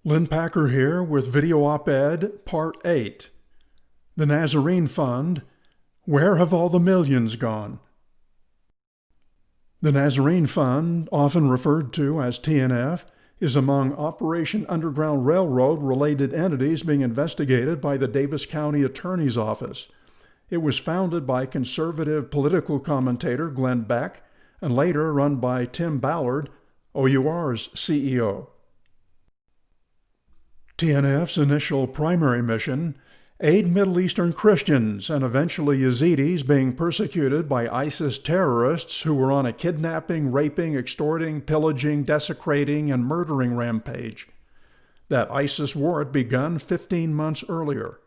Lynn Packer here with Video Op-Ed Part 8. The Nazarene Fund, Where Have All the Millions Gone? The Nazarene Fund, often referred to as TNF, is among Operation Underground Railroad related entities being investigated by the Davis County Attorney's Office. It was founded by conservative political commentator Glenn Beck and later run by Tim Ballard, OUR's CEO. TNF's initial primary mission: aid Middle Eastern Christians and eventually Yazidis being persecuted by ISIS terrorists who were on a kidnapping, raping, extorting, pillaging, desecrating, and murdering rampage. That ISIS war had begun 15 months earlier.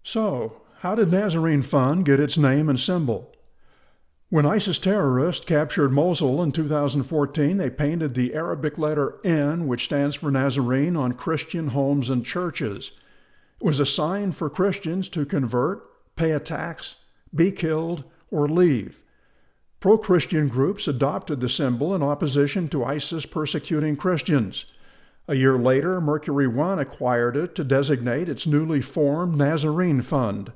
So, how did Nazarene Fund get its name and symbol? When ISIS terrorists captured Mosul in 2014, they painted the Arabic letter N, which stands for Nazarene, on Christian homes and churches. It was a sign for Christians to convert, pay a tax, be killed, or leave. Pro-Christian groups adopted the symbol in opposition to ISIS persecuting Christians. A year later, Mercury One acquired it to designate its newly formed Nazarene Fund.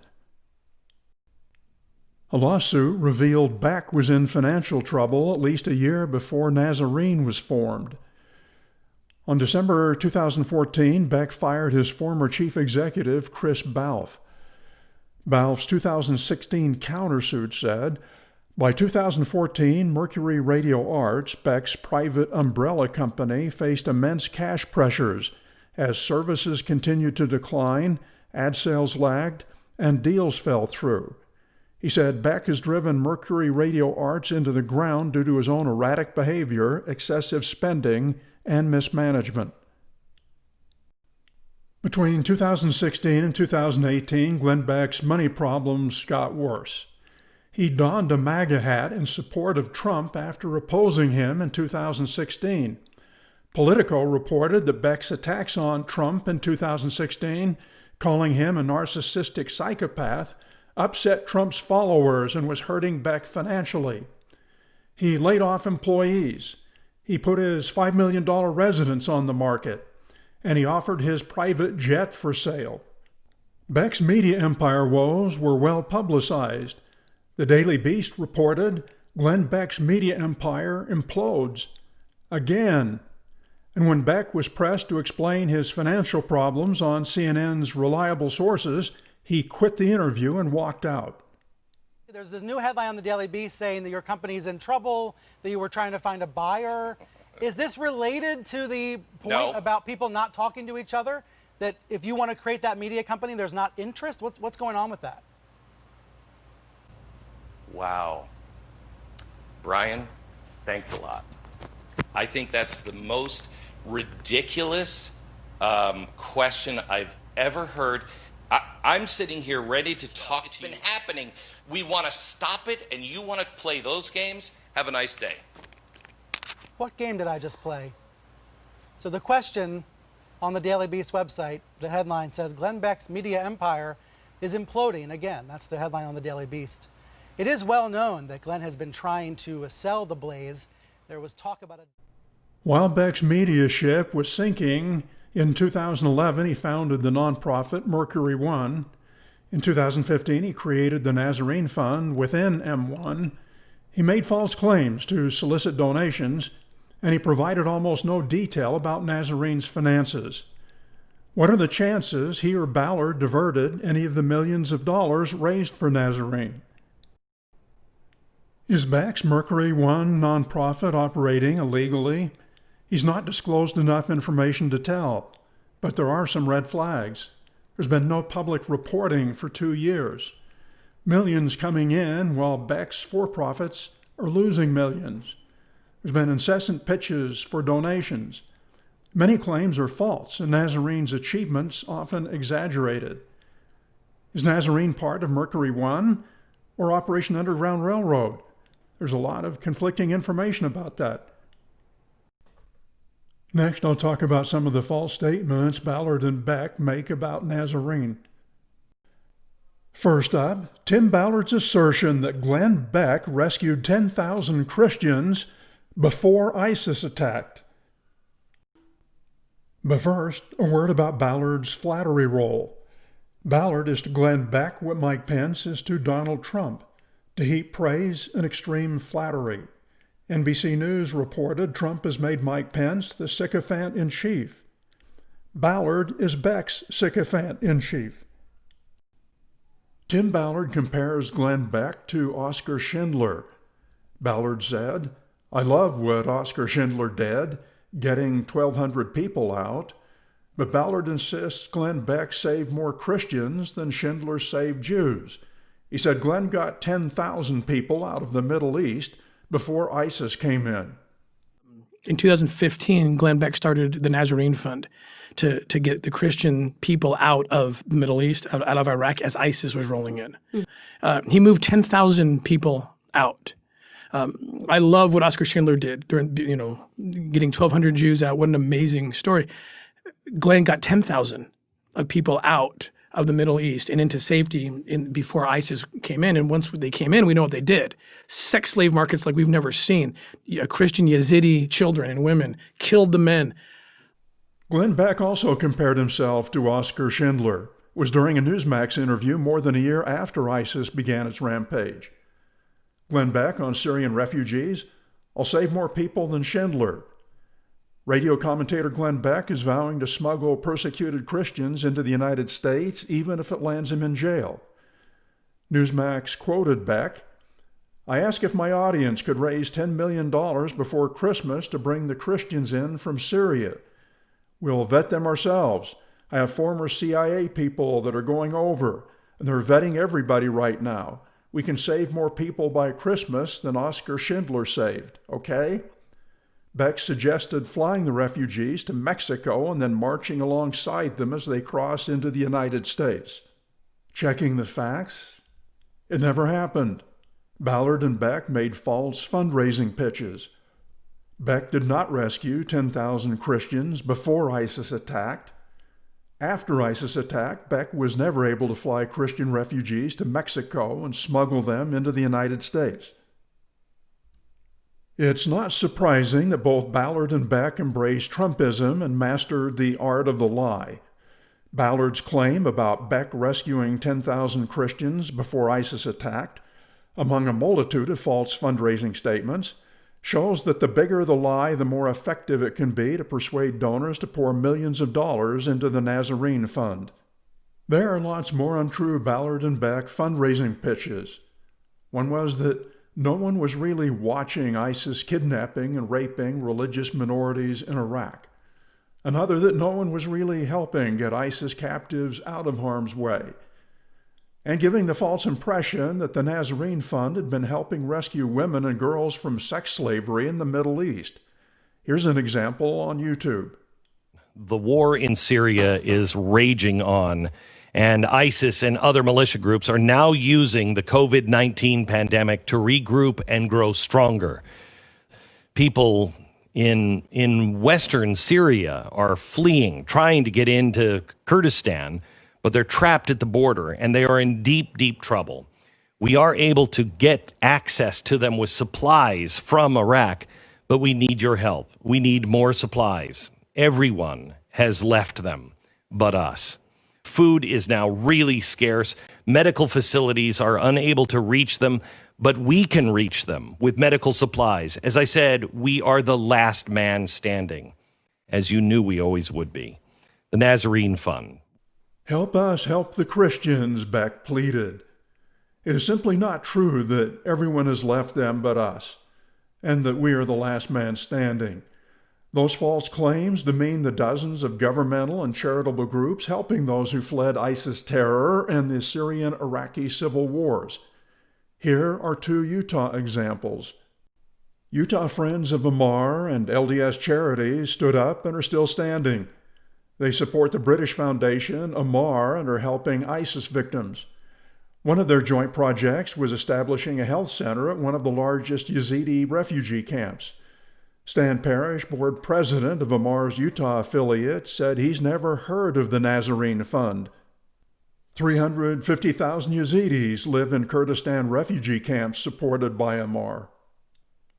A lawsuit revealed Beck was in financial trouble at least a year before Nazarene was formed. On December 2014, Beck fired his former chief executive, Chris Balfe. Balfe's 2016 countersuit said, by 2014, Mercury Radio Arts, Beck's private umbrella company, faced immense cash pressures as services continued to decline, ad sales lagged, and deals fell through. He said Beck has driven Mercury Radio Arts into the ground due to his own erratic behavior, excessive spending, and mismanagement. Between 2016 and 2018, Glenn Beck's money problems got worse. He donned a MAGA hat in support of Trump after opposing him in 2016. Politico reported that Beck's attacks on Trump in 2016, calling him a narcissistic psychopath, upset Trump's followers and was hurting Beck financially. He laid off employees. He put his $5 million residence on the market, and he offered his private jet for sale. Beck's media empire woes were well publicized. The Daily Beast reported, Glenn Beck's media empire implodes. Again. And when Beck was pressed to explain his financial problems on CNN's reliable sources, he quit the interview and walked out. There's this new headline on the Daily Beast saying that your company's in trouble, that you were trying to find a buyer. Is this related to the point about people not talking to each other? That if you want to create that media company, there's not interest? What's going on with that? Wow. Brian, thanks a lot. I think that's the most ridiculous question I've ever heard. I'm sitting here ready to talk to you. It's been happening. We want to stop it, and you want to play those games? Have a nice day. What game did I just play? So the question on the Daily Beast website, the headline says, Glenn Beck's media empire is imploding. Again, that's the headline on the Daily Beast. It is well known that Glenn has been trying to sell the Blaze. There was talk about it. While Beck's media ship was sinking, in 2011, he founded the nonprofit Mercury One. In 2015, he created the Nazarene Fund within M1. He made false claims to solicit donations, and he provided almost no detail about Nazarene's finances. What are the chances he or Ballard diverted any of the millions of dollars raised for Nazarene? Is Beck's Mercury One nonprofit operating illegally? He's not disclosed enough information to tell, but there are some red flags. There's been no public reporting for 2 years. Millions coming in while Beck's for-profits are losing millions. There's been incessant pitches for donations. Many claims are false, and Nazarene's achievements often exaggerated. Is Nazarene part of Mercury One or Operation Underground Railroad? There's a lot of conflicting information about that. Next, I'll talk about some of the false statements Ballard and Beck make about Nazarene. First up, Tim Ballard's assertion that Glenn Beck rescued 10,000 Christians before ISIS attacked. But first, a word about Ballard's flattery role. Ballard is to Glenn Beck what Mike Pence is to Donald Trump, to heap praise and extreme flattery. NBC News reported Trump has made Mike Pence the sycophant-in-chief. Ballard is Beck's sycophant-in-chief. Tim Ballard compares Glenn Beck to Oskar Schindler. Ballard said, "I love what Oskar Schindler did, getting 1,200 people out, but Ballard insists Glenn Beck saved more Christians than Schindler saved Jews. He said Glenn got 10,000 people out of the Middle East before ISIS came in." In 2015, Glenn Beck started the Nazarene Fund to get the Christian people out of the Middle East, out of Iraq, as ISIS was rolling in. He moved 10,000 people out. I love what Oskar Schindler did during, getting 1,200 Jews out. What an amazing story. Glenn got 10,000 of people out of the Middle East and into safety before ISIS came in. And once they came in, we know what they did. Sex slave markets like we've never seen. Christian Yazidi children and women killed the men. Glenn Beck also compared himself to Oskar Schindler. It was during a Newsmax interview more than a year after ISIS began its rampage. Glenn Beck on Syrian refugees, "I'll save more people than Schindler." Radio commentator Glenn Beck is vowing to smuggle persecuted Christians into the United States, even if it lands him in jail. Newsmax quoted Beck, "I asked if my audience could raise $10 million before Christmas to bring the Christians in from Syria. We'll vet them ourselves. I have former CIA people that are going over, and they're vetting everybody right now. We can save more people by Christmas than Oskar Schindler saved, okay?" Beck suggested flying the refugees to Mexico and then marching alongside them as they cross into the United States. Checking the facts? It never happened. Ballard and Beck made false fundraising pitches. Beck did not rescue 10,000 Christians before ISIS attacked. After ISIS attacked, Beck was never able to fly Christian refugees to Mexico and smuggle them into the United States. It's not surprising that both Ballard and Beck embraced Trumpism and mastered the art of the lie. Ballard's claim about Beck rescuing 10,000 Christians before ISIS attacked, among a multitude of false fundraising statements, shows that the bigger the lie, the more effective it can be to persuade donors to pour millions of dollars into the Nazarene Fund. There are lots more untrue Ballard and Beck fundraising pitches. One was that no one was really watching ISIS kidnapping and raping religious minorities in Iraq. Another that no one was really helping get ISIS captives out of harm's way, and giving the false impression that the Nazarene Fund had been helping rescue women and girls from sex slavery in the Middle East. Here's an example on YouTube. The war in Syria is raging on, and ISIS and other militia groups are now using the COVID-19 pandemic to regroup and grow stronger. People in western Syria are fleeing, trying to get into Kurdistan, but they're trapped at the border, and they are in deep, deep trouble. We are able to get access to them with supplies from Iraq, but we need your help. We need more supplies. Everyone has left them but us. Food is now really scarce. Medical facilities are unable to reach them, but we can reach them with medical supplies. As I said, we are the last man standing, as you knew we always would be. The Nazarene Fund. "Help us help the Christians," Beck pleaded. It is simply not true that everyone has left them but us, and that we are the last man standing. Those false claims demean the dozens of governmental and charitable groups helping those who fled ISIS terror and the Syrian-Iraqi civil wars. Here are two Utah examples. Utah Friends of Amar and LDS Charities stood up and are still standing. They support the British Foundation, Amar, and are helping ISIS victims. One of their joint projects was establishing a health center at one of the largest Yazidi refugee camps. Stan Parrish, board president of Amar's Utah affiliate, said he's never heard of the Nazarene Fund. 350,000 Yazidis live in Kurdistan refugee camps supported by Amar.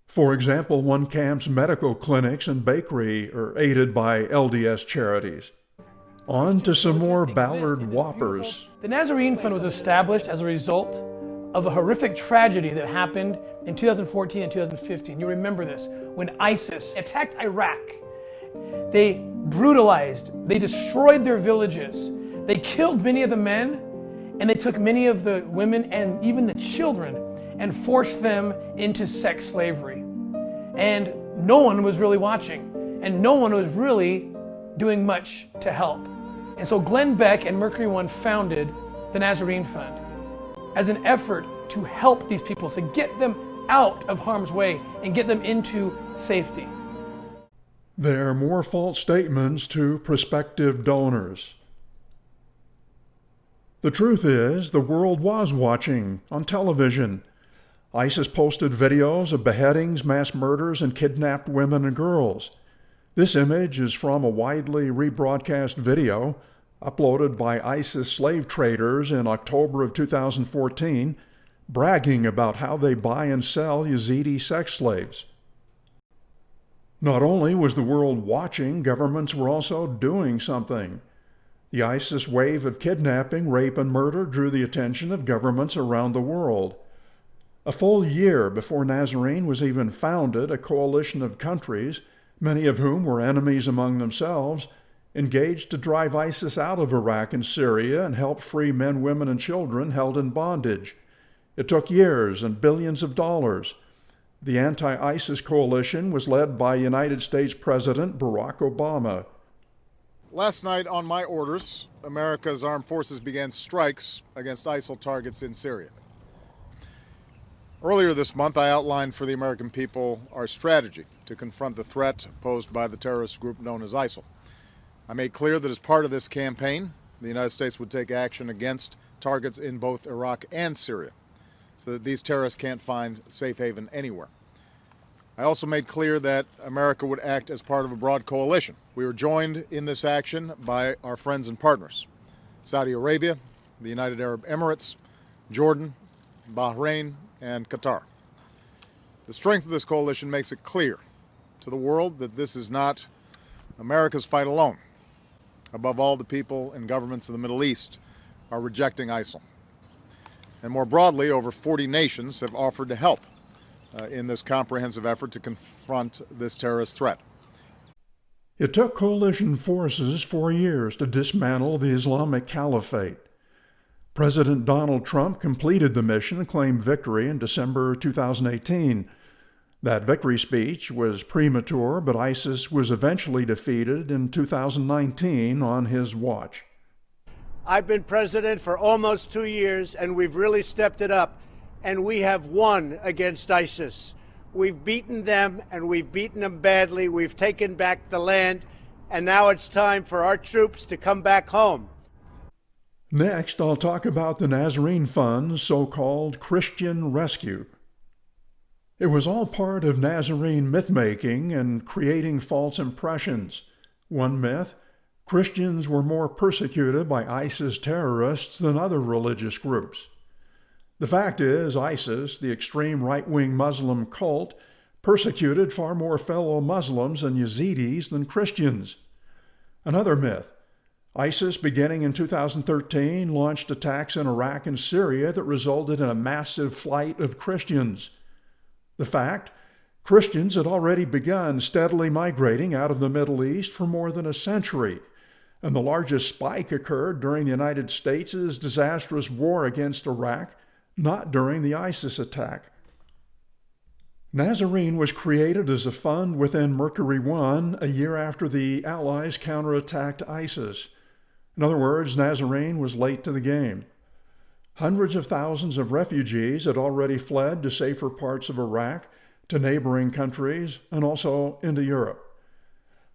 For example, one camp's medical clinics and bakery are aided by LDS charities. On to some more Ballard whoppers. The Nazarene Fund was established as a result of a horrific tragedy that happened in 2014 and 2015. You remember this, when ISIS attacked Iraq. They brutalized, they destroyed their villages, they killed many of the men, and they took many of the women and even the children and forced them into sex slavery. And no one was really watching, and no one was really doing much to help. And so Glenn Beck and Mercury One founded the Nazarene Fund as an effort to help these people, to get them out of harm's way and get them into safety. There are more false statements to prospective donors. The truth is, the world was watching on television. ISIS posted videos of beheadings, mass murders, and kidnapped women and girls. This image is from a widely rebroadcast video uploaded by ISIS slave traders in October of 2014, bragging about how they buy and sell Yazidi sex slaves. Not only was the world watching, governments were also doing something. The ISIS wave of kidnapping, rape, and murder drew the attention of governments around the world. A full year before Nazarene was even founded, a coalition of countries, many of whom were enemies among themselves, engaged to drive ISIS out of Iraq and Syria and help free men, women, and children held in bondage. It took years and billions of dollars. The anti-ISIS coalition was led by United States President Barack Obama. Last night, on my orders, America's armed forces began strikes against ISIL targets in Syria. Earlier this month, I outlined for the American people our strategy to confront the threat posed by the terrorist group known as ISIL. I made clear that as part of this campaign, the United States would take action against targets in both Iraq and Syria, so that these terrorists can't find safe haven anywhere. I also made clear that America would act as part of a broad coalition. We were joined in this action by our friends and partners: Saudi Arabia, the United Arab Emirates, Jordan, Bahrain, and Qatar. The strength of this coalition makes it clear to the world that this is not America's fight alone. Above all, the people and governments of the Middle East are rejecting ISIL. And more broadly, over 40 nations have offered to help in this comprehensive effort to confront this terrorist threat. It took coalition forces 4 years to dismantle the Islamic Caliphate. President Donald Trump completed the mission and claimed victory in December 2018. That victory speech was premature, but ISIS was eventually defeated in 2019 on his watch. I've been president for almost 2 years, and we've really stepped it up, and we have won against ISIS. We've beaten them, and we've beaten them badly. We've taken back the land, and now it's time for our troops to come back home. Next, I'll talk about the Nazarene Fund's so-called Christian rescue. It was all part of Nazarene mythmaking and creating false impressions. One myth: Christians were more persecuted by ISIS terrorists than other religious groups. The fact is, ISIS, the extreme right-wing Muslim cult, persecuted far more fellow Muslims and Yazidis than Christians. Another myth: ISIS, beginning in 2013, launched attacks in Iraq and Syria that resulted in a massive flight of Christians. The fact: Christians had already begun steadily migrating out of the Middle East for more than a century, and the largest spike occurred during the United States' disastrous war against Iraq, not during the ISIS attack. Nazarene was created as a fund within Mercury One a year after the Allies counterattacked ISIS. In other words, Nazarene was late to the game. Hundreds of thousands of refugees had already fled to safer parts of Iraq, to neighboring countries, and also into Europe.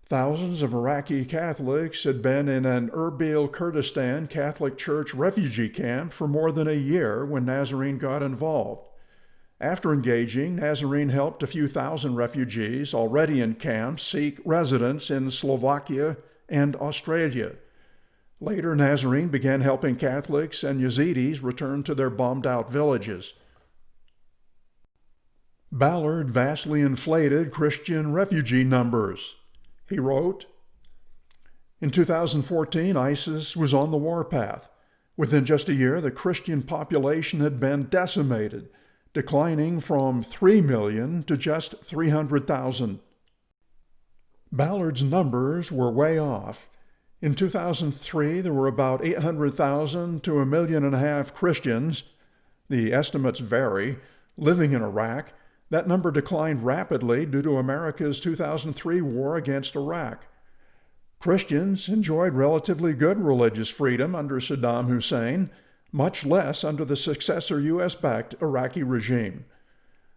Thousands of Iraqi Catholics had been in an Erbil, Kurdistan Catholic Church refugee camp for more than a year when Nazarene got involved. After engaging, Nazarene helped a few thousand refugees already in camps seek residence in Slovakia and Australia. Later, Nazarene began helping Catholics and Yazidis return to their bombed-out villages. Ballard vastly inflated Christian refugee numbers. He wrote, "In 2014, ISIS was on the warpath. Within just a year, the Christian population had been decimated, declining from 3 million to just 300,000. Ballard's numbers were way off. In 2003, there were about 800,000 to 1.5 million Christians, the estimates vary, living in Iraq. That number declined rapidly due to America's 2003 war against Iraq. Christians enjoyed relatively good religious freedom under Saddam Hussein, much less under the successor U.S.-backed Iraqi regime.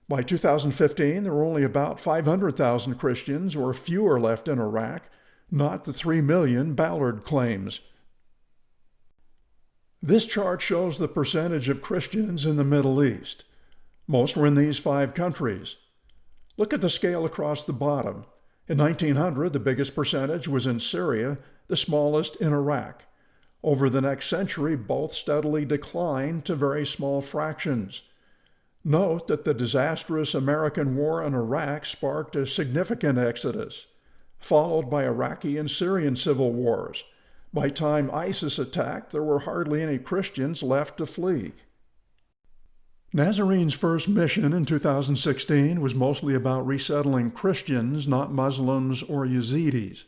By 2015, there were only about 500,000 Christians or fewer left in Iraq, not the 3 million Ballard claims." This chart shows the percentage of Christians in the Middle East. Most were in these 5 countries. Look at the scale across the bottom. In 1900, the biggest percentage was in Syria, the smallest in Iraq. Over the next century, both steadily declined to very small fractions. Note that the disastrous American war in Iraq sparked a significant exodus, followed by Iraqi and Syrian civil wars. By the time ISIS attacked, there were hardly any Christians left to flee. Nazarene's first mission in 2016 was mostly about resettling Christians, not Muslims or Yazidis.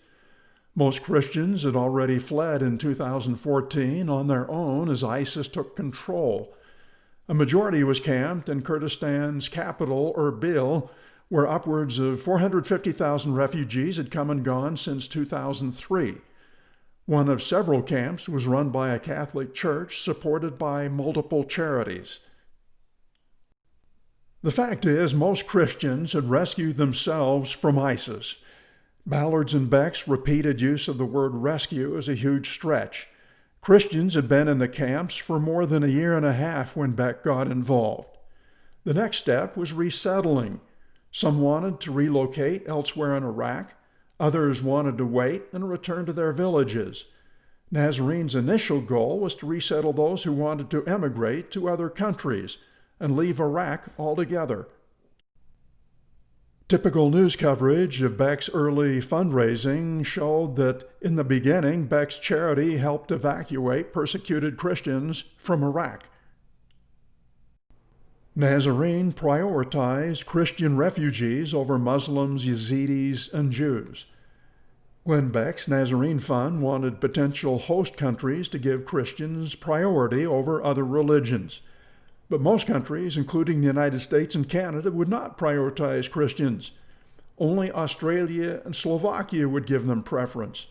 Most Christians had already fled in 2014 on their own as ISIS took control. A majority was camped in Kurdistan's capital, Erbil, where upwards of 450,000 refugees had come and gone since 2003. One of several camps was run by a Catholic church supported by multiple charities. The fact is, most Christians had rescued themselves from ISIS. Ballard's and Beck's repeated use of the word rescue is a huge stretch. Christians had been in the camps for more than 1.5 years when Beck got involved. The next step was resettling. Some wanted to relocate elsewhere in Iraq. Others wanted to wait and return to their villages. Nazarene's initial goal was to resettle those who wanted to emigrate to other countries and leave Iraq altogether. Typical news coverage of Beck's early fundraising showed that in the beginning, Beck's charity helped evacuate persecuted Christians from Iraq. Nazarene prioritized Christian refugees over Muslims, Yazidis, and Jews. Glenn Beck's Nazarene Fund wanted potential host countries to give Christians priority over other religions. But most countries, including the United States and Canada, would not prioritize Christians. Only Australia and Slovakia would give them preference.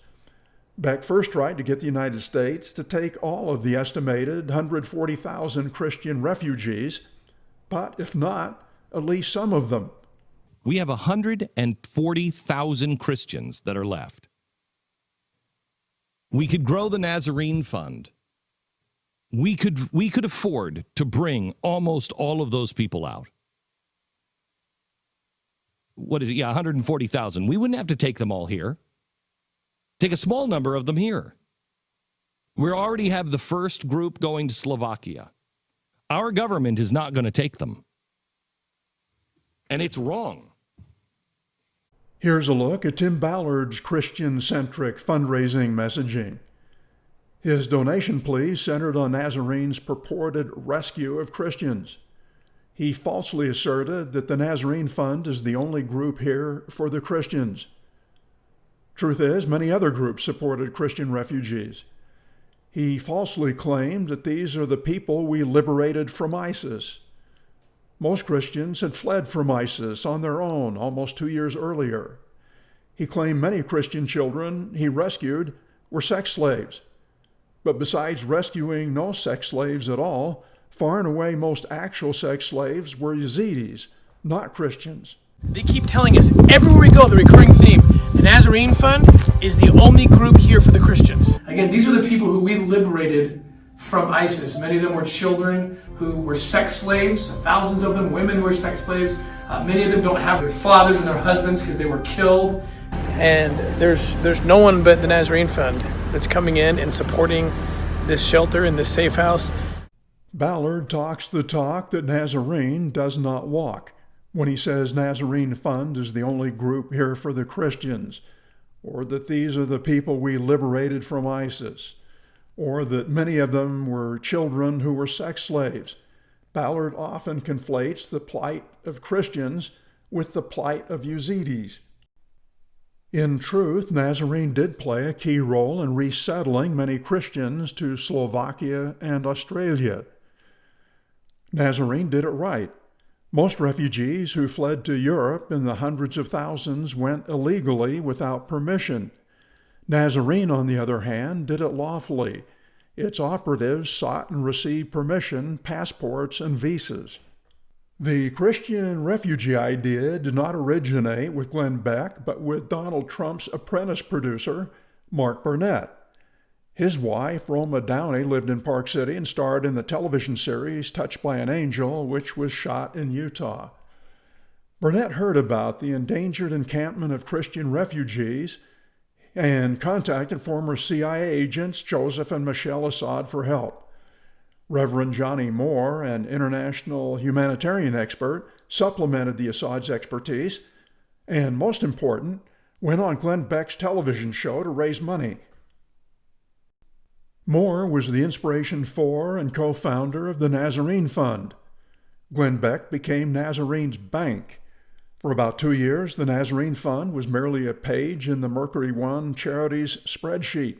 Beck first tried to get the United States to take all of the estimated 140,000 Christian refugees, but if not, at least some of them. We have 140,000 Christians that are left. We could grow the Nazarene Fund. We could afford to bring almost all of those people out. What is it? Yeah, 140,000. We wouldn't have to take them all here. Take a small number of them here. We already have the first group going to Slovakia. Our government is not going to take them. And it's wrong. Here's a look at Tim Ballard's Christian-centric fundraising messaging. His donation plea centered on Nazarene's purported rescue of Christians. He falsely asserted that the Nazarene Fund is the only group here for the Christians. Truth is, many other groups supported Christian refugees. He falsely claimed that these are the people we liberated from ISIS. Most Christians had fled from ISIS on their own almost 2 years earlier. He claimed many Christian children he rescued were sex slaves. But besides rescuing no sex slaves at all, far and away most actual sex slaves were Yazidis, not Christians. They keep telling us everywhere we go, the recurring theme, the Nazarene Fund is the only group here for the Christians. Again, these are the people who we liberated from ISIS. Many of them were children who were sex slaves, thousands of them, women who were sex slaves. Many of them don't have their fathers and their husbands because they were killed. And there's no one but the Nazarene Fund that's coming in and supporting this shelter and this safe house. Ballard talks the talk that Nazarene does not walk. when he says Nazarene Fund is the only group here for the Christians, or that these are the people we liberated from ISIS, or that many of them were children who were sex slaves. Ballard often conflates the plight of Christians with the plight of Yazidis. In truth, Nazarene did play a key role in resettling many Christians to Slovakia and Australia. Nazarene did it right. Most refugees who fled to Europe in the hundreds of thousands went illegally without permission. Nazarene, on the other hand, did it lawfully. Its operatives sought and received permission, passports, and visas. The Christian refugee idea did not originate with Glenn Beck, but with Donald Trump's Apprentice producer, Mark Burnett. His wife, Roma Downey, lived in Park City and starred in the television series Touched by an Angel, which was shot in Utah. Burnett heard about the endangered encampment of Christian refugees and contacted former CIA agents Joseph and Michelle Assad for help. Reverend Johnny Moore, an international humanitarian expert, supplemented the Assad's expertise and, most important, went on Glenn Beck's television show to raise money. Moore was the inspiration for and co-founder of the Nazarene Fund. Glenn Beck became Nazarene's bank. For about 2 years, the Nazarene Fund was merely a page in the Mercury One charities spreadsheet.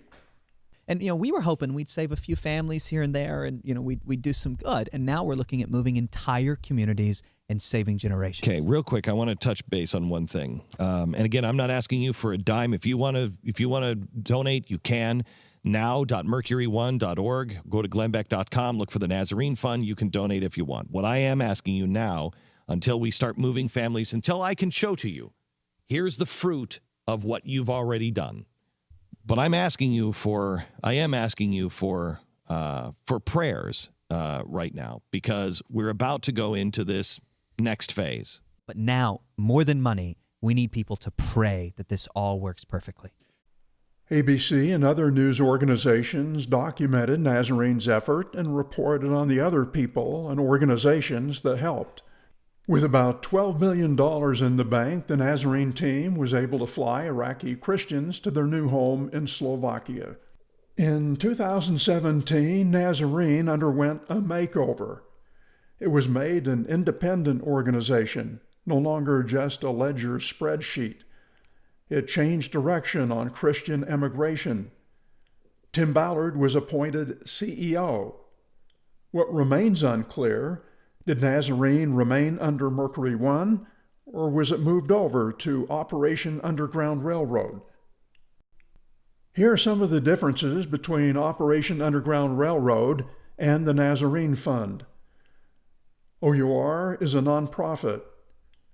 And, we were hoping we'd save a few families here and there and, we'd do some good. And now we're looking at moving entire communities and saving generations. Okay, real quick, I want to touch base on one thing. And again, I'm not asking you for a dime. If you want to donate, you can. Now.mercury1.org. Go to glennbeck.com. Look for the Nazarene Fund. You can donate if you want. What I am asking you now, until we start moving families, until I can show to you, here's the fruit of what you've already done. But I am asking you for prayers right now, because we're about to go into this next phase. But now, more than money, we need people to pray that this all works perfectly. ABC and other news organizations documented Nazarene's effort and reported on the other people and organizations that helped. With about $12 million in the bank, the Nazarene team was able to fly Iraqi Christians to their new home in Slovakia. In 2017, Nazarene underwent a makeover. It was made an independent organization, no longer just a ledger spreadsheet. It changed direction on Christian emigration. Tim Ballard was appointed CEO. What remains unclear: did Nazarene remain under Mercury One, or was it moved over to Operation Underground Railroad? Here are some of the differences between Operation Underground Railroad and the Nazarene Fund. OUR is a nonprofit.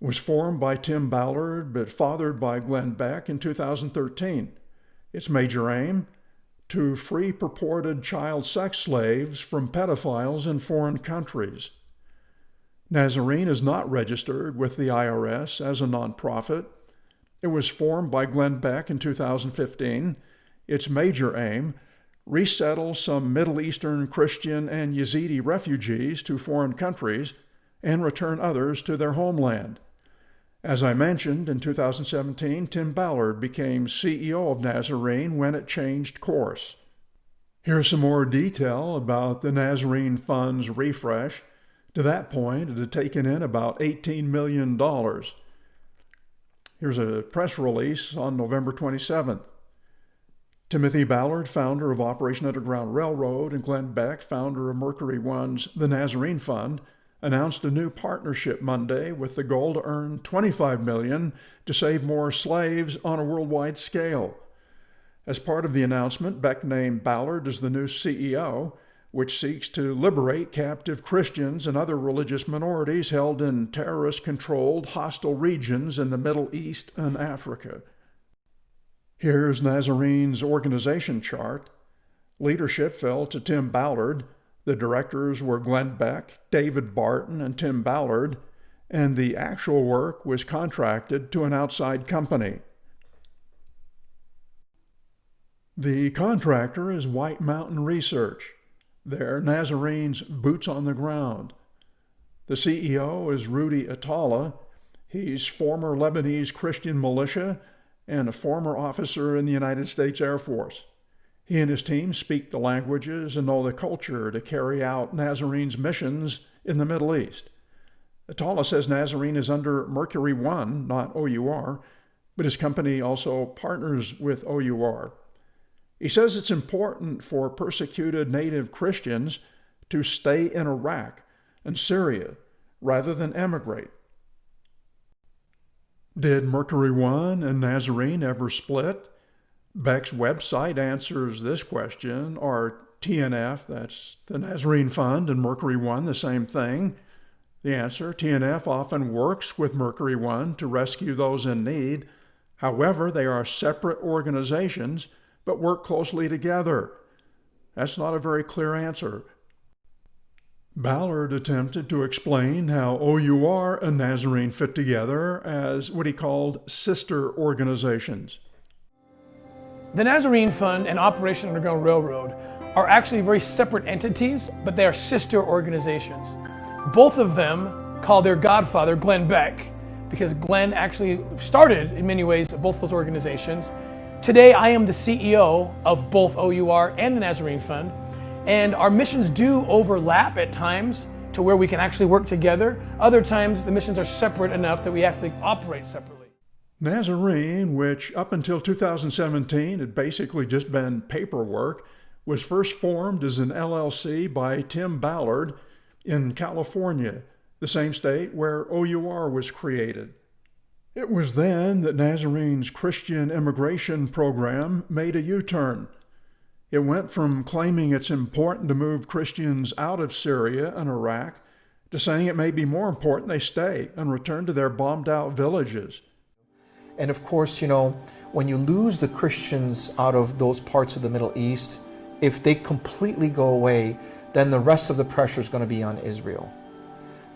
It was formed by Tim Ballard but fathered by Glenn Beck in 2013. Its major aim: to free purported child sex slaves from pedophiles in foreign countries. Nazarene is not registered with the IRS as a nonprofit. It was formed by Glenn Beck in 2015. Its major aim: resettle some Middle Eastern Christian and Yazidi refugees to foreign countries and return others to their homeland. As I mentioned, in 2017, Tim Ballard became CEO of Nazarene when it changed course. Here's some more detail about the Nazarene Fund's refresh. To that point, it had taken in about $18 million. Here's a press release on November 27th. Timothy Ballard, founder of Operation Underground Railroad, and Glenn Beck, founder of Mercury One's The Nazarene Fund, announced a new partnership Monday with the goal to earn $25 million to save more slaves on a worldwide scale. As part of the announcement, Beck named Ballard as the new CEO, which seeks to liberate captive Christians and other religious minorities held in terrorist-controlled, hostile regions in the Middle East and Africa. Here's Nazarene's organization chart. Leadership fell to Tim Ballard. The directors were Glenn Beck, David Barton, and Tim Ballard, and the actual work was contracted to an outside company. The contractor is White Mountain Research. They're Nazarene's boots on the ground. The CEO is Rudy Atala, He's former Lebanese Christian militia and a former officer in the United States Air Force. He and his team speak the languages and know the culture to carry out Nazarene's missions in the Middle East. Attallah says Nazarene is under Mercury One, not OUR, but his company also partners with OUR. He says it's important for persecuted native Christians to stay in Iraq and Syria rather than emigrate. Did Mercury One and Nazarene ever split? Beck's website answers this question. Are TNF, that's the Nazarene Fund, and Mercury One the same thing? The answer, TNF often works with Mercury One to rescue those in need. However, they are separate organizations, but work closely together. That's not a very clear answer. Ballard attempted to explain how OUR and Nazarene fit together as what he called sister organizations. The Nazarene Fund and Operation Underground Railroad are actually very separate entities, but they are sister organizations. Both of them call their godfather Glenn Beck, because Glenn actually started, in many ways, both those organizations. Today, I am the CEO of both OUR and the Nazarene Fund, and our missions do overlap at times to where we can actually work together. Other times, the missions are separate enough that we have to operate separately. Nazarene, which up until 2017 had basically just been paperwork, was first formed as an LLC by Tim Ballard in California, the same state where OUR was created. It was then that Nazarene's Christian immigration program made a U-turn. It went from claiming it's important to move Christians out of Syria and Iraq to saying it may be more important they stay and return to their bombed-out villages. And of course, you know, when you lose the Christians out of those parts of the Middle East, if they completely go away, then the rest of the pressure is going to be on Israel.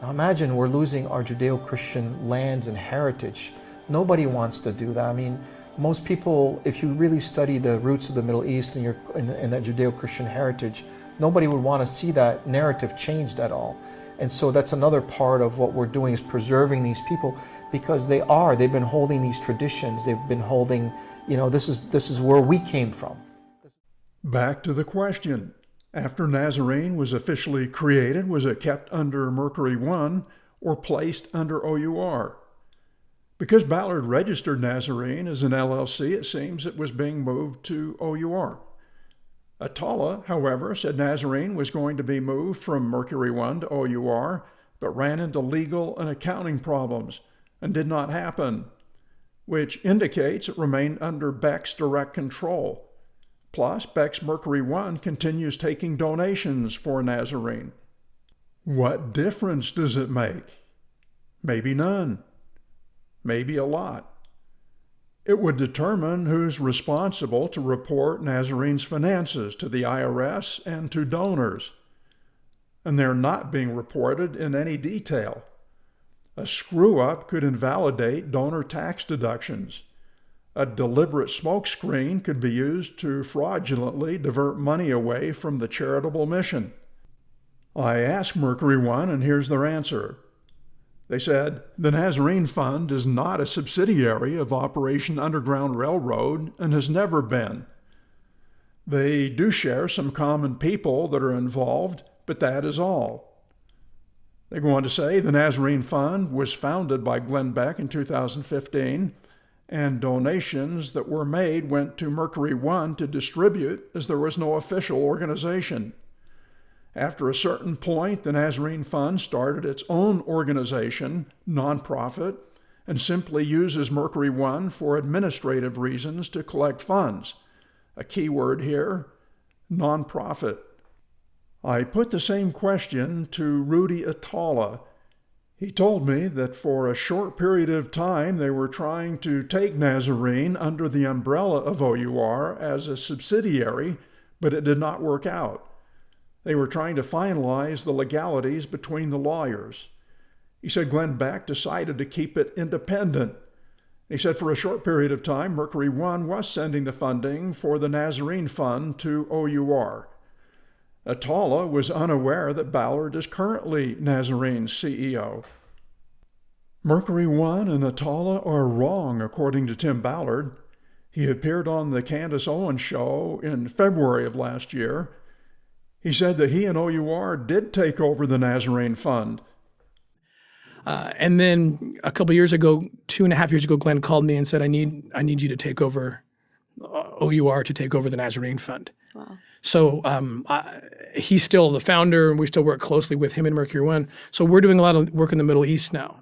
Now imagine we're losing our Judeo-Christian lands and heritage. Nobody wants to do that. I mean, most people, if you really study the roots of the Middle East and that Judeo-Christian heritage, nobody would want to see that narrative changed at all. And so that's another part of what we're doing, is preserving these people, because they've been holding these traditions. They've been holding, you know, this is where we came from. Back to the question. After Nazarene was officially created, was it kept under Mercury One or placed under OUR? Because Ballard registered Nazarene as an LLC, it seems it was being moved to OUR. Attallah, however, said Nazarene was going to be moved from Mercury One to OUR, but ran into legal and accounting problems and did not happen, which indicates it remained under Beck's direct control. Plus, Beck's Mercury One continues taking donations for Nazarene. What difference does it make? Maybe none. Maybe a lot. It would determine who's responsible to report Nazarene's finances to the IRS and to donors. And they're not being reported in any detail. A screw-up could invalidate donor tax deductions. A deliberate smokescreen could be used to fraudulently divert money away from the charitable mission. I asked Mercury One, and here's their answer. They said, the Nazarene Fund is not a subsidiary of Operation Underground Railroad and has never been. They do share some common people that are involved, but that is all. They go on to say the Nazarene Fund was founded by Glenn Beck in 2015, and donations that were made went to Mercury One to distribute, as there was no official organization. After a certain point, the Nazarene Fund started its own organization, nonprofit, and simply uses Mercury One for administrative reasons to collect funds. A key word here, nonprofit. I put the same question to Rudy Attallah. He told me that for a short period of time they were trying to take Nazarene under the umbrella of OUR as a subsidiary, but it did not work out. They were trying to finalize the legalities between the lawyers. He said Glenn Beck decided to keep it independent. He said for a short period of time, Mercury One was sending the funding for the Nazarene Fund to OUR. Attallah was unaware that Ballard is currently Nazarene's CEO. Mercury One and Atala are wrong, according to Tim Ballard. He appeared on the Candace Owens show in February of last year. He said that he and OUR did take over the Nazarene Fund. And then a couple years ago, 2.5 years ago, Glenn called me and said, I need you to take over, OUR to take over the Nazarene Fund. Wow. So he's still the founder, and we still work closely with him and Mercury One. So we're doing a lot of work in the Middle East now.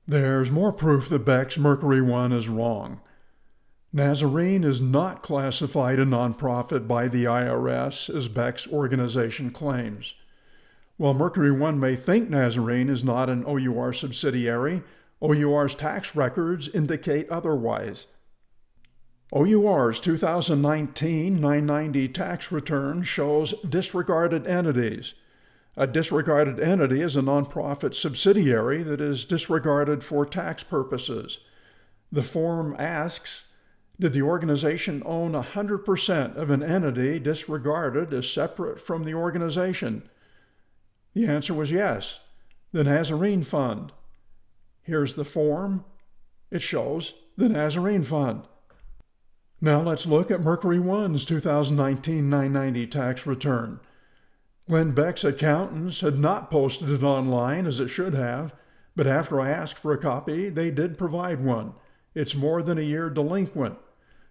There's more proof that Beck's Mercury One is wrong. Nazarene is not classified a nonprofit by the IRS, as Beck's organization claims. While Mercury One may think Nazarene is not an OUR subsidiary, OUR's tax records indicate otherwise. OUR's 2019 990 tax return shows disregarded entities. A disregarded entity is a nonprofit subsidiary that is disregarded for tax purposes. The form asks, did the organization own 100% of an entity disregarded as separate from the organization? The answer was yes, the Nazarene Fund. Here's the form. It shows the Nazarene Fund. Now let's look at Mercury One's 2019 990 tax return. Glenn Beck's accountants had not posted it online as it should have, but after I asked for a copy, they did provide one. It's more than a year delinquent.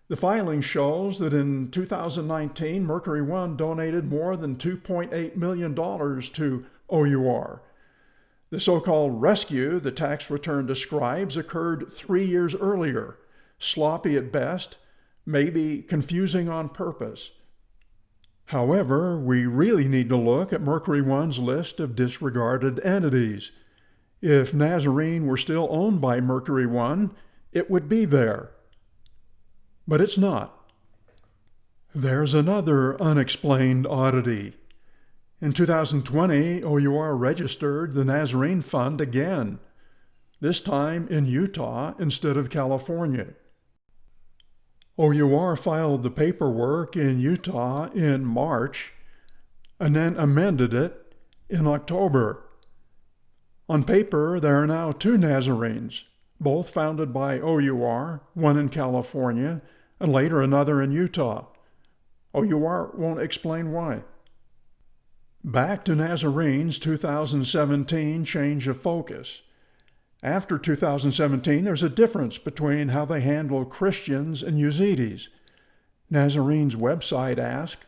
The filing shows that in 2019, Mercury One donated more than $2.8 million to OUR. The so-called rescue the tax return describes occurred 3 years earlier, sloppy at best, maybe confusing on purpose. However, we really need to look at Mercury One's list of disregarded entities. If Nazarene were still owned by Mercury One, it would be there. But it's not. There's another unexplained oddity. In 2020, OUR registered the Nazarene Fund again, this time in Utah instead of California. OUR filed the paperwork in Utah in March and then amended it in October. On paper, there are now 2 Nazarenes, both founded by OUR, one in California, and later another in Utah. OUR won't explain why. Back to Nazarene's 2017 change of focus. After 2017, there's a difference between how they handle Christians and Yazidis. Nazarene's website asks,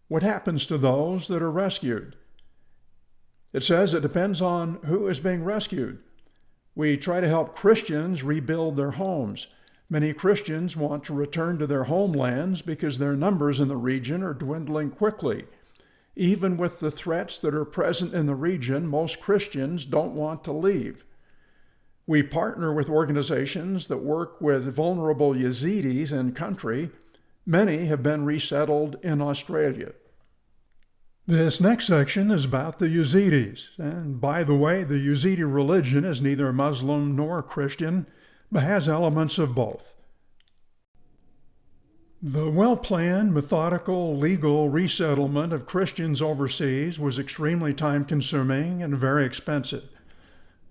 what happens to those that are rescued? It says it depends on who is being rescued. We try to help Christians rebuild their homes. Many Christians want to return to their homelands because their numbers in the region are dwindling quickly. Even with the threats that are present in the region, most Christians don't want to leave. We partner with organizations that work with vulnerable Yazidis in country. Many have been resettled in Australia. This next section is about the Yazidis. And by the way, the Yazidi religion is neither Muslim nor Christian, but has elements of both. The well-planned, methodical, legal resettlement of Christians overseas was extremely time-consuming and very expensive.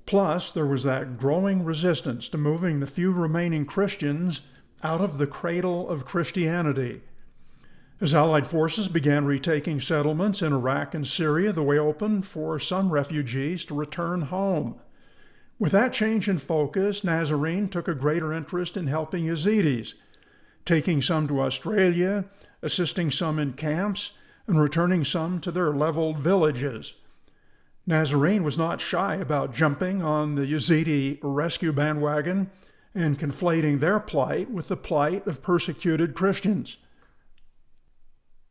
Plus, there was that growing resistance to moving the few remaining Christians out of the cradle of Christianity. As Allied forces began retaking settlements in Iraq and Syria, the way opened for some refugees to return home. With that change in focus, Nazarene took a greater interest in helping Yazidis, taking some to Australia, assisting some in camps, and returning some to their leveled villages. Nazarene was not shy about jumping on the Yazidi rescue bandwagon and conflating their plight with the plight of persecuted Christians.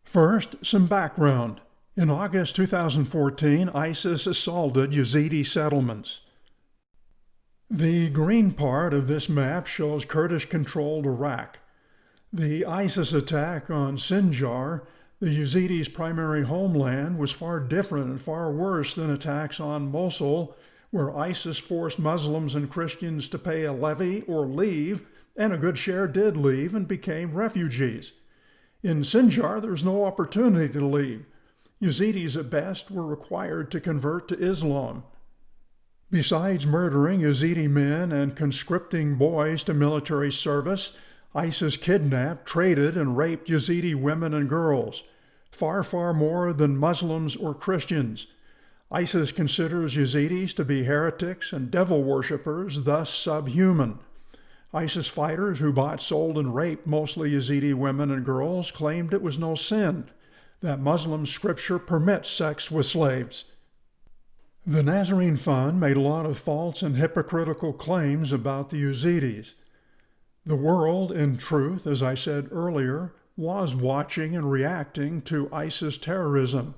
First, some background. In August 2014, ISIS assaulted Yazidi settlements. The green part of this map shows Kurdish-controlled Iraq. The ISIS attack on Sinjar, the Yazidis' primary homeland, was far different and far worse than attacks on Mosul, where ISIS forced Muslims and Christians to pay a levy or leave, and a good share did leave and became refugees. In Sinjar, there was no opportunity to leave. Yazidis at best were required to convert to Islam. Besides murdering Yazidi men and conscripting boys to military service, ISIS kidnapped, traded, and raped Yazidi women and girls, far, far more than Muslims or Christians. ISIS considers Yazidis to be heretics and devil worshippers, thus subhuman. ISIS fighters who bought, sold, and raped mostly Yazidi women and girls claimed it was no sin, that Muslim scripture permits sex with slaves. The Nazarene Fund made a lot of false and hypocritical claims about the Yazidis. The world, in truth, as I said earlier, was watching and reacting to ISIS terrorism.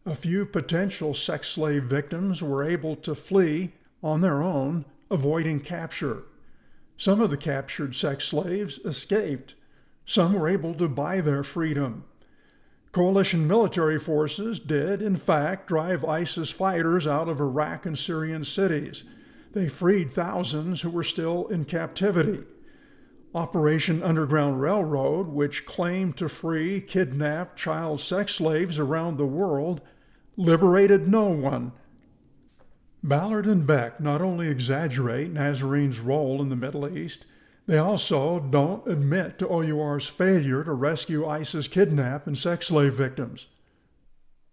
A few potential sex slave victims were able to flee on their own, avoiding capture. Some of the captured sex slaves escaped. Some were able to buy their freedom. Coalition military forces did, in fact, drive ISIS fighters out of Iraq and Syrian cities. They freed thousands who were still in captivity. Operation Underground Railroad, which claimed to free kidnapped child sex slaves around the world, liberated no one. Ballard and Beck not only exaggerate Nazarene's role in the Middle East, they also don't admit to OUR's failure to rescue ISIS kidnapped and sex slave victims.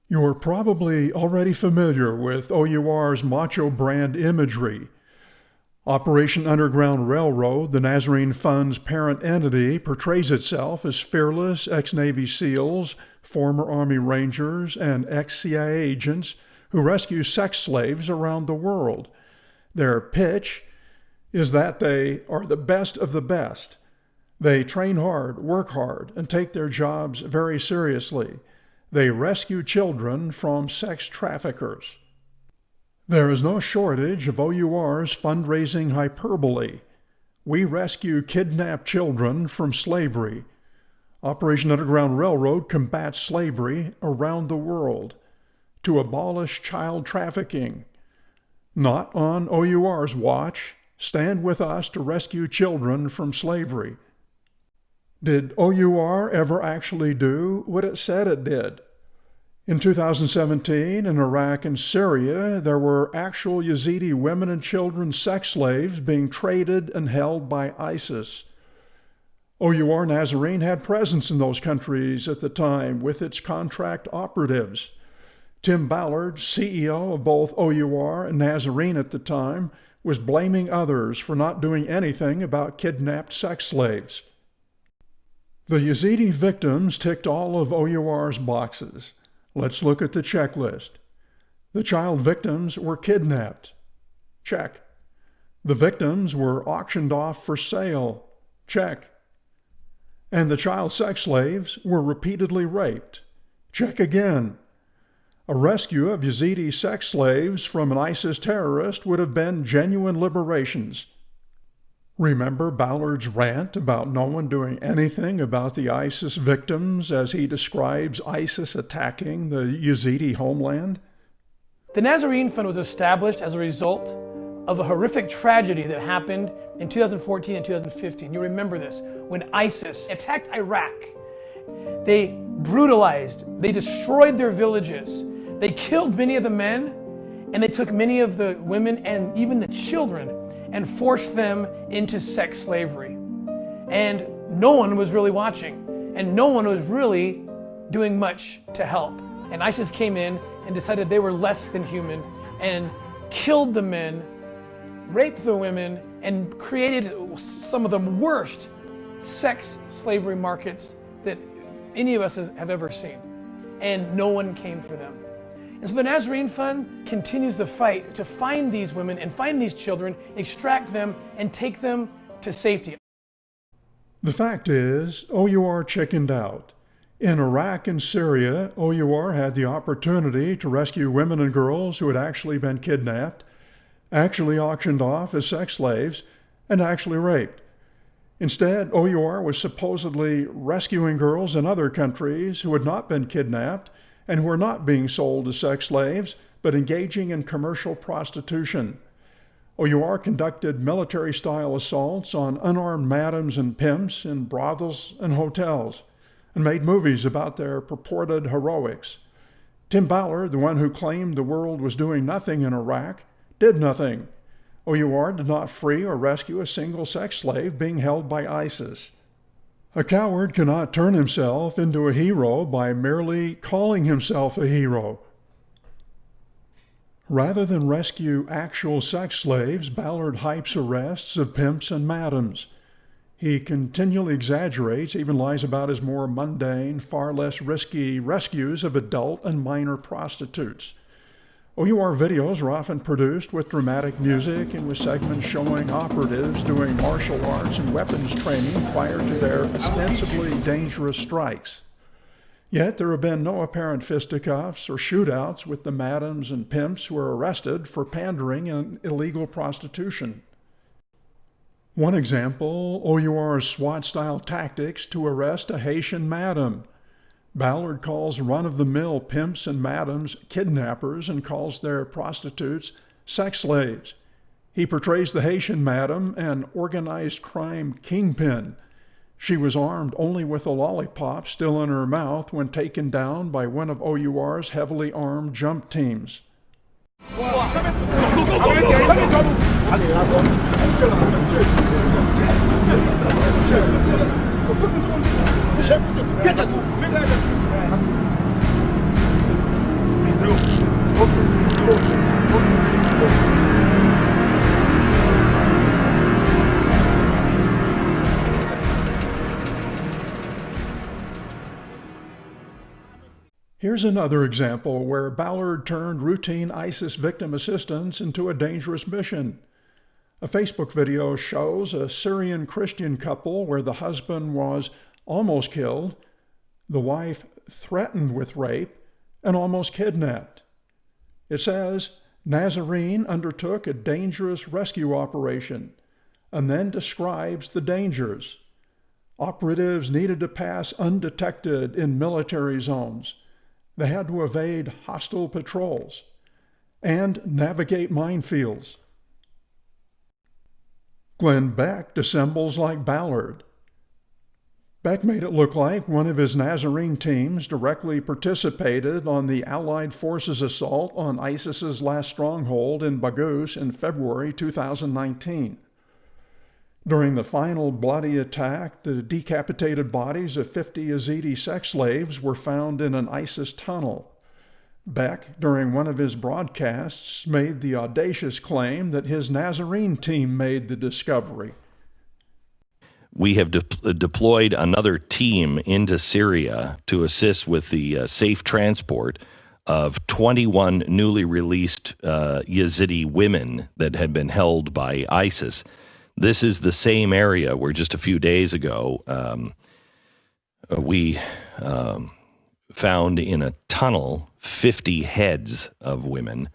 You're probably already familiar with OUR's Macho brand imagery. Operation Underground Railroad, the Nazarene Fund's parent entity, portrays itself as fearless ex-Navy SEALs, former Army Rangers, and ex-CIA agents who rescue sex slaves around the world. Their pitch is that they are the best of the best. They train hard, work hard, and take their jobs very seriously. They rescue children from sex traffickers. There is no shortage of OUR's fundraising hyperbole. We rescue kidnapped children from slavery. Operation Underground Railroad combats slavery around the world to abolish child trafficking. Not on OUR's watch. Stand with us to rescue children from slavery. Did OUR ever actually do what it said it did? In 2017, in Iraq and Syria, there were actual Yazidi women and children sex slaves being traded and held by ISIS. OUR Nazarene had presence in those countries at the time with its contract operatives. Tim Ballard, CEO of both OUR and Nazarene at the time, was blaming others for not doing anything about kidnapped sex slaves. The Yazidi victims ticked all of OUR's boxes. Let's look at the checklist. The child victims were kidnapped. Check. The victims were auctioned off for sale. Check. And the child sex slaves were repeatedly raped. Check again. A rescue of Yazidi sex slaves from an ISIS terrorist would have been genuine liberations. Remember Ballard's rant about no one doing anything about the ISIS victims as he describes ISIS attacking the Yazidi homeland? The Nazarene Fund was established as a result of a horrific tragedy that happened in 2014 and 2015. You remember this, when ISIS attacked Iraq. They brutalized, they destroyed their villages, they killed many of the men, and they took many of the women and even the children and forced them into sex slavery. And no one was really watching, and no one was really doing much to help. And ISIS came in and decided they were less than human and killed the men, raped the women, and created some of the worst sex slavery markets that any of us have ever seen. And no one came for them. And so the Nazarene Fund continues the fight to find these women and find these children, extract them, and take them to safety. The fact is, OUR chickened out. In Iraq and Syria, OUR had the opportunity to rescue women and girls who had actually been kidnapped, actually auctioned off as sex slaves, and actually raped. Instead, OUR was supposedly rescuing girls in other countries who had not been kidnapped and who were not being sold as sex slaves, but engaging in commercial prostitution. OUR conducted military-style assaults on unarmed madams and pimps in brothels and hotels, and made movies about their purported heroics. Tim Ballard, the one who claimed the world was doing nothing in Iraq, did nothing. OUR did not free or rescue a single sex slave being held by ISIS. A coward cannot turn himself into a hero by merely calling himself a hero. Rather than rescue actual sex slaves, Ballard hypes arrests of pimps and madams. He continually exaggerates, even lies about his more mundane, far less risky rescues of adult and minor prostitutes. OUR videos are often produced with dramatic music and with segments showing operatives doing martial arts and weapons training prior to their ostensibly dangerous strikes. Yet there have been no apparent fisticuffs or shootouts with the madams and pimps who are arrested for pandering and illegal prostitution. One example, OUR's SWAT-style tactics to arrest a Haitian madam. Ballard calls run-of-the-mill pimps and madams kidnappers and calls their prostitutes sex slaves. He portrays the Haitian madam an organized crime kingpin. She was armed only with a lollipop still in her mouth when taken down by one of OUR's heavily armed jump teams. Here's another example where Ballard turned routine ISIS victim assistance into a dangerous mission. A Facebook video shows a Syrian Christian couple where the husband was almost killed, the wife threatened with rape, and almost kidnapped. It says, Nazarene undertook a dangerous rescue operation, and then describes the dangers. Operatives needed to pass undetected in military zones. They had to evade hostile patrols and navigate minefields. Glenn Beck dissembles like Ballard. Beck made it look like one of his Nazarene teams directly participated on the Allied forces' assault on ISIS's last stronghold in Baghouz in February 2019. During the final bloody attack, the decapitated bodies of 50 Yazidi sex slaves were found in an ISIS tunnel. Beck, during one of his broadcasts, made the audacious claim that his Nazarene team made the discovery. We have deployed another team into Syria to assist with the safe transport of 21 newly released Yazidi women that had been held by ISIS. This is the same area where just a few days ago we found in a tunnel 50 heads of women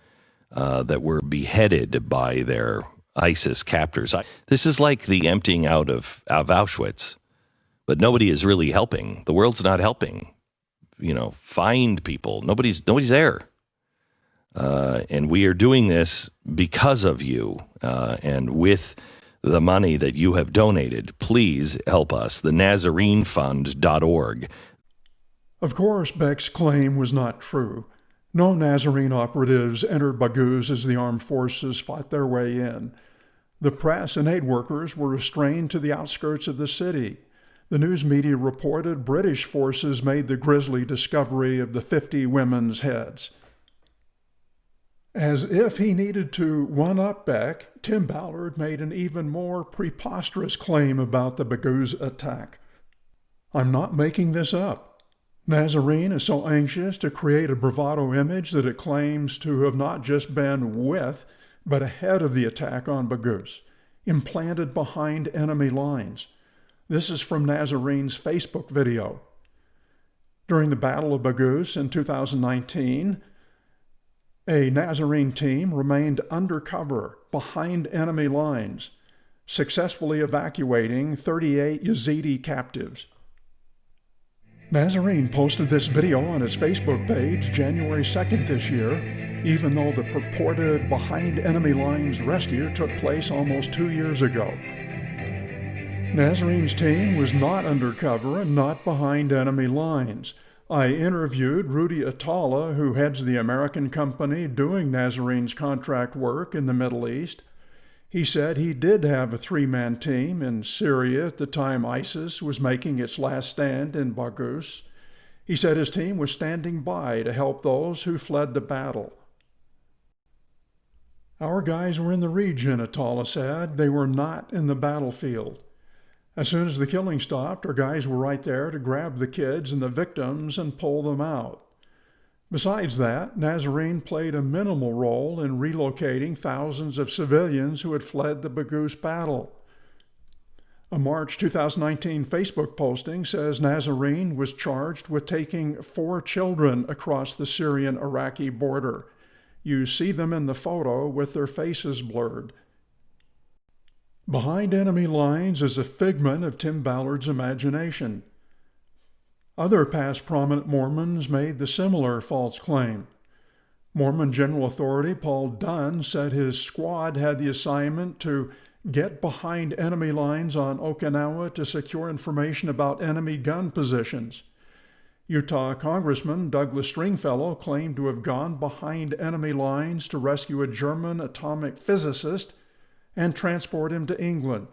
that were beheaded by their ISIS captors. This is like the emptying out of Auschwitz, but nobody is really helping. The world's not helping. Find people. Nobody's there. And we are doing this because of you and with the money that you have donated. Please help us, the NazareneFund.org. Of course, Beck's claim was not true. No Nazarene operatives entered Baghouz as the armed forces fought their way in. The press and aid workers were restrained to the outskirts of the city. The news media reported British forces made the grisly discovery of the 50 women's heads. As if he needed to one-up Beck, Tim Ballard made an even more preposterous claim about the Baghouz attack. I'm not making this up. Nazarene is so anxious to create a bravado image that it claims to have not just been with, but ahead of the attack on Baghouz, implanted behind enemy lines. This is from Nazarene's Facebook video. During the Battle of Baghouz in 2019, a Nazarene team remained undercover behind enemy lines, successfully evacuating 38 Yazidi captives. Nazarene posted this video on his Facebook page January 2nd this year, even though the purported behind enemy lines rescue took place almost 2 years ago. Nazarene's team was not undercover and not behind enemy lines. I interviewed Rudy Atala, who heads the American company doing Nazarene's contract work in the Middle East. He said he did have a three-man team in Syria at the time ISIS was making its last stand in Baghuz. He said his team was standing by to help those who fled the battle. Our guys were in the region, Atala said. They were not in the battlefield. As soon as the killing stopped, our guys were right there to grab the kids and the victims and pull them out. Besides that, Nazarene played a minimal role in relocating thousands of civilians who had fled the Baghuz battle. A March 2019 Facebook posting says Nazarene was charged with taking 4 children across the Syrian-Iraqi border. You see them in the photo with their faces blurred. Behind enemy lines is a figment of Tim Ballard's imagination. Other past prominent Mormons made the similar false claim. Mormon General Authority Paul Dunn said his squad had the assignment to get behind enemy lines on Okinawa to secure information about enemy gun positions. Utah Congressman Douglas Stringfellow claimed to have gone behind enemy lines to rescue a German atomic physicist and transport him to England.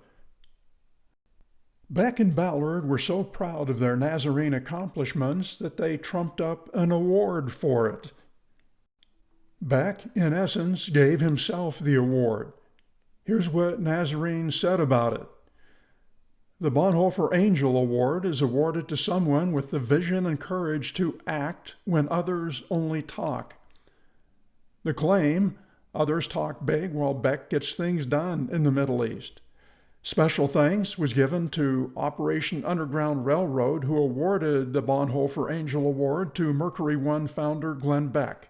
Beck and Ballard were so proud of their Nazarene accomplishments that they trumped up an award for it. Beck, in essence, gave himself the award. Here's what Nazarene said about it. The Bonhoeffer Angel Award is awarded to someone with the vision and courage to act when others only talk. The claim, others talk big while Beck gets things done in the Middle East. Special thanks was given to Operation Underground Railroad, who awarded the Bonhoeffer Angel Award to Mercury One founder Glenn Beck.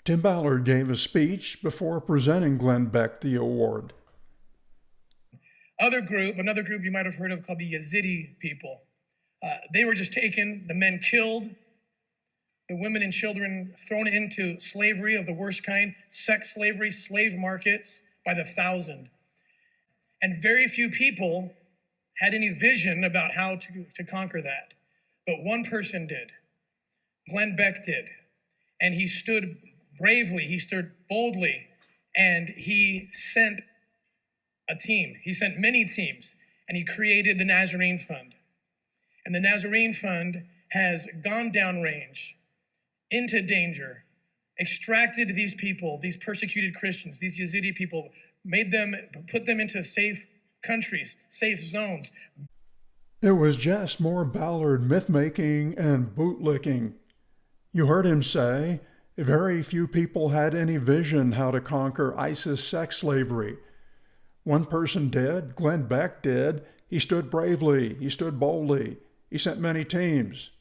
Tim Ballard gave a speech before presenting Glenn Beck the award. Another group you might have heard of called the Yazidi people. They were just taken, the men killed, the women and children thrown into slavery of the worst kind, sex slavery, slave markets by the thousand. And very few people had any vision about how to conquer that. But one person did. Glenn Beck did. And he stood bravely, he stood boldly, and he sent a team. He sent many teams, and he created the Nazarene Fund. And the Nazarene Fund has gone downrange into danger, extracted these people, these persecuted Christians, these Yazidi people, put them into safe countries, safe zones. It was just more Ballard myth-making and bootlicking. You heard him say, very few people had any vision how to conquer ISIS sex slavery. One person did, Glenn Beck did. He stood bravely, he stood boldly, he sent many teams.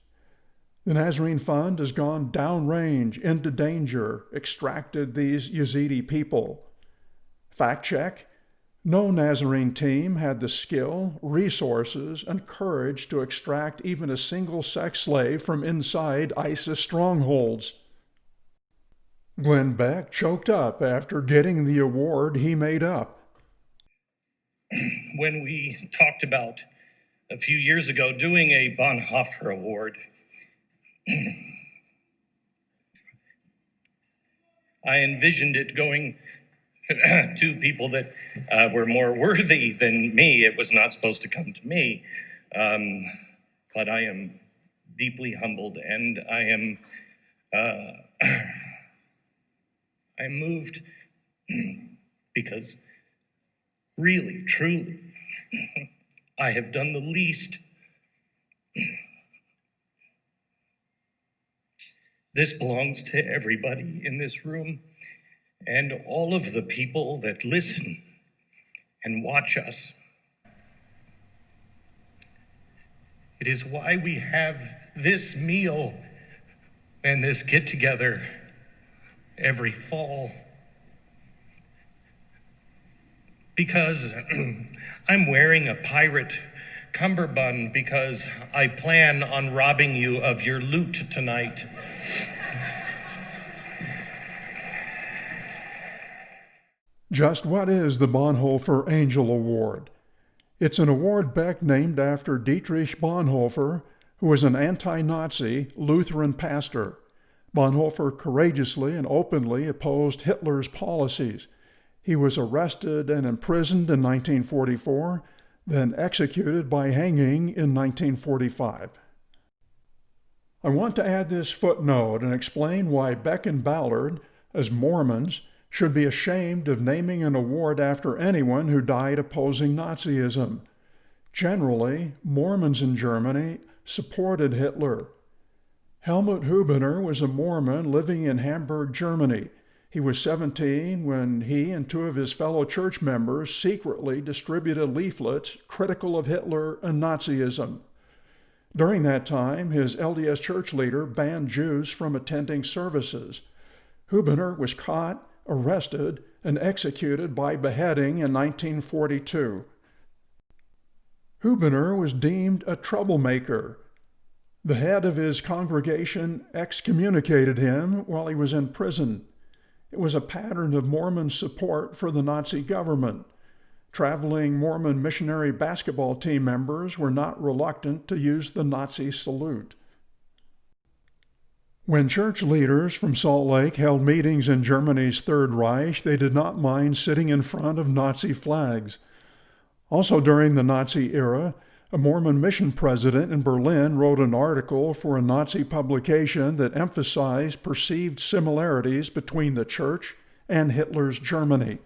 The Nazarene Fund has gone downrange into danger, extracted these Yazidi people. Fact check, no Nazarene team had the skill, resources, and courage to extract even a single sex slave from inside ISIS strongholds. Glenn Beck choked up after getting the award he made up. When we talked about a few years ago doing a Bonhoeffer Award, I envisioned it going to people that were more worthy than me. It was not supposed to come to me. But I am deeply humbled, and I am I'm moved because really, truly, I have done the least. This belongs to everybody in this room and all of the people that listen and watch us. It is why we have this meal and this get-together every fall. Because I'm wearing a pirate cummerbund because I plan on robbing you of your loot tonight. Just what is the Bonhoeffer Angel Award? It's an award Beck named after Dietrich Bonhoeffer, who was an anti-Nazi Lutheran pastor. Bonhoeffer courageously and openly opposed Hitler's policies. He was arrested and imprisoned in 1944, then executed by hanging in 1945. I want to add this footnote and explain why Beck and Ballard, as Mormons, should be ashamed of naming an award after anyone who died opposing Nazism. Generally, Mormons in Germany supported Hitler. Helmut Hubener was a Mormon living in Hamburg, Germany. He was 17 when he and two of his fellow church members secretly distributed leaflets critical of Hitler and Nazism. During that time, his LDS church leader banned Jews from attending services. Hubener was caught, arrested, and executed by beheading in 1942. Hubener was deemed a troublemaker. The head of his congregation excommunicated him while he was in prison. It was a pattern of Mormon support for the Nazi government. Traveling Mormon missionary basketball team members were not reluctant to use the Nazi salute. When church leaders from Salt Lake held meetings in Germany's Third Reich, they did not mind sitting in front of Nazi flags. Also during the Nazi era, a Mormon mission president in Berlin wrote an article for a Nazi publication that emphasized perceived similarities between the church and Hitler's Germany.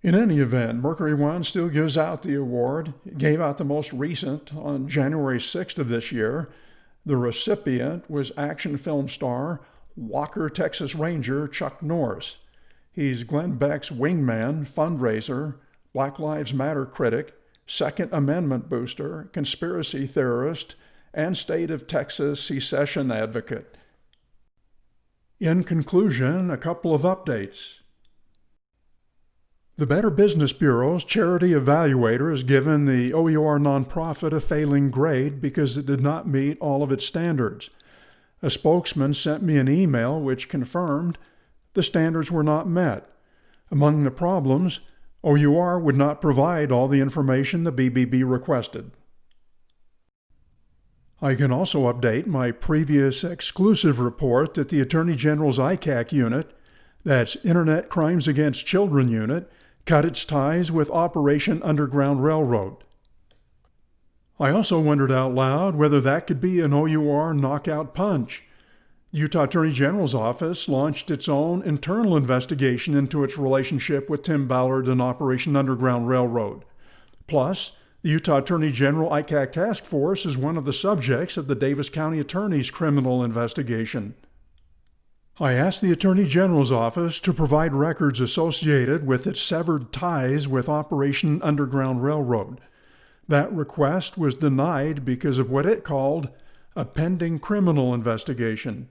In any event, Mercury One still gives out the award. It gave out the most recent on January 6th of this year. The recipient was action film star Walker, Texas Ranger Chuck Norris. He's Glenn Beck's wingman, fundraiser, Black Lives Matter critic, Second Amendment booster, conspiracy theorist, and state of Texas secession advocate. In conclusion, a couple of updates. The Better Business Bureau's charity evaluator has given the OUR nonprofit a failing grade because it did not meet all of its standards. A spokesman sent me an email which confirmed the standards were not met. Among the problems, OUR would not provide all the information the BBB requested. I can also update my previous exclusive report that the Attorney General's ICAC unit, that's Internet Crimes Against Children unit, cut its ties with Operation Underground Railroad. I also wondered out loud whether that could be an OUR knockout punch. The Utah Attorney General's office launched its own internal investigation into its relationship with Tim Ballard and Operation Underground Railroad. Plus, the Utah Attorney General ICAC Task Force is one of the subjects of the Davis County Attorney's criminal investigation. I asked the Attorney General's office to provide records associated with its severed ties with Operation Underground Railroad. That request was denied because of what it called a pending criminal investigation.